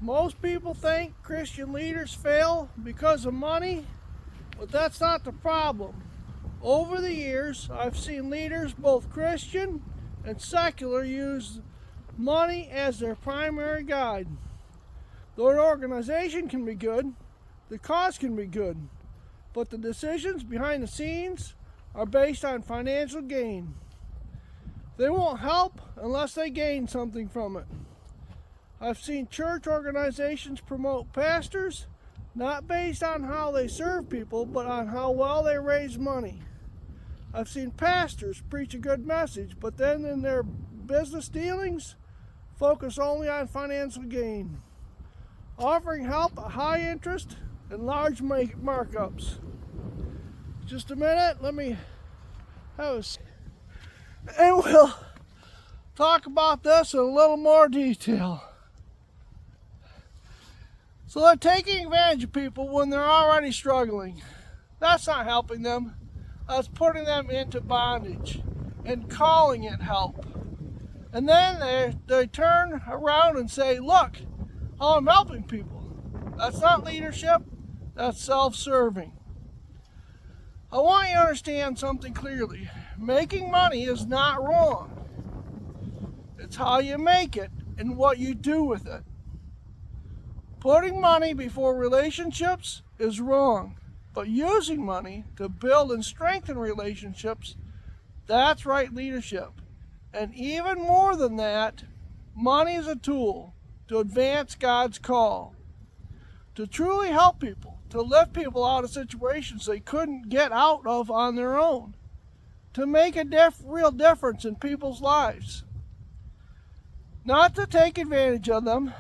Most people think Christian leaders fail because of money, but that's not the problem. Over the years, I've seen leaders, both Christian and secular, use money as their primary guide. Though an organization can be good, the cause can be good, but the decisions behind the scenes are based on financial gain. They won't help unless they gain something from it. I've seen church organizations promote pastors not based on how they serve people, but on how well they raise money. I've seen pastors preach a good message, but then in their business dealings, focus only on financial gain, offering help at high interest and large markups. Just a minute, let me have a... And we'll talk about this in a little more detail. So they're taking advantage of people when they're already struggling. That's not helping them. That's putting them into bondage and calling it help. And then they turn around and say, look, how I'm helping people. That's not leadership. That's self-serving. I want you to understand something clearly. Making money is not wrong. It's how you make it and what you do with it. Putting money before relationships is wrong, but using money to build and strengthen relationships, that's right leadership. And even more than that, money is a tool to advance God's call, to truly help people, to lift people out of situations they couldn't get out of on their own, to make a real difference in people's lives, not to take advantage of them.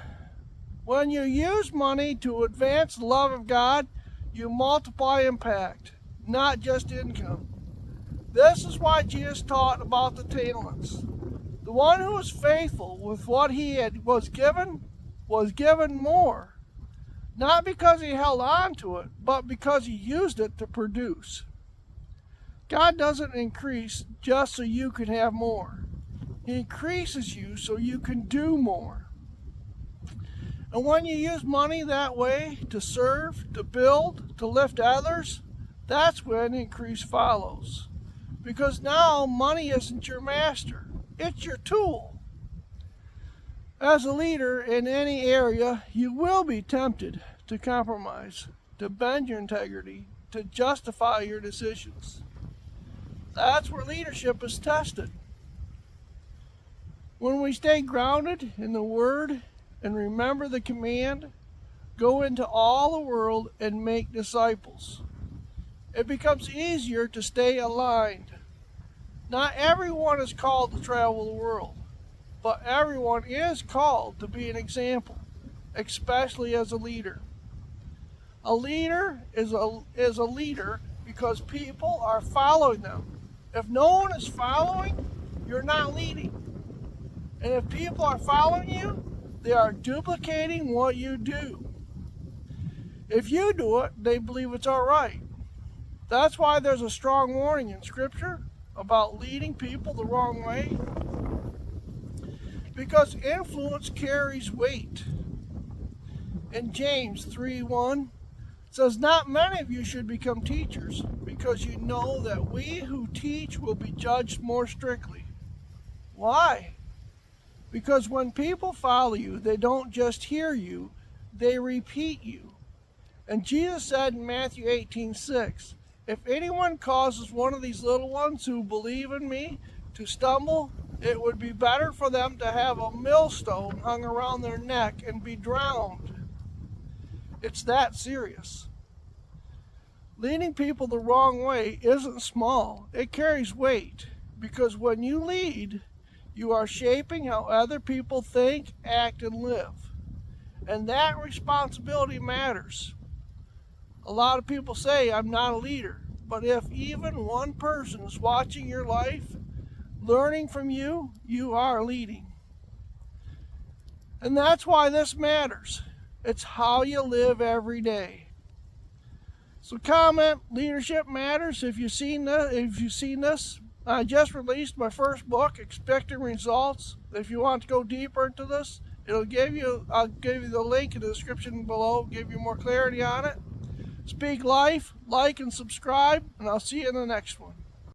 When you use money to advance the love of God, you multiply impact, not just income. This is why Jesus taught about the talents. The one who was faithful with what was given more, not because he held on to it, but because he used it to produce. God doesn't increase just so you can have more. He increases you so you can do more. And when you use money that way to serve, to build, to lift others, that's when increase follows. Because now money isn't your master, it's your tool. As a leader in any area, you will be tempted to compromise, to bend your integrity, to justify your decisions. That's where leadership is tested. When we stay grounded in the Word and remember the command, go into all the world and make disciples, it becomes easier to stay aligned. Not everyone is called to travel the world, but everyone is called to be an example, especially as a leader. A leader is a leader because people are following them. If no one is following, you're not leading. And if people are following you, they are duplicating what you do. If you do it, they believe it's all right. That's why there's a strong warning in Scripture about leading people the wrong way. Because influence carries weight. In James 3:1, it says, not many of you should become teachers, because you know that we who teach will be judged more strictly. Why? Because when people follow you, they don't just hear you, they repeat you. And Jesus said in Matthew 18:6, if anyone causes one of these little ones who believe in me to stumble, it would be better for them to have a millstone hung around their neck and be drowned. It's that serious. Leading people the wrong way isn't small. It carries weight, because when you lead, you are shaping how other people think, act, and live. And that responsibility matters. A lot of people say, I'm not a leader. But if even one person is watching your life, learning from you, you are leading. And that's why this matters. It's how you live every day. So comment, leadership matters. If you've seen this, I just released my first book, Expecting Results. If you want to go deeper into this, I'll give you the link in the description below, give you more clarity on it. Speak life, like and subscribe, and I'll see you in the next one.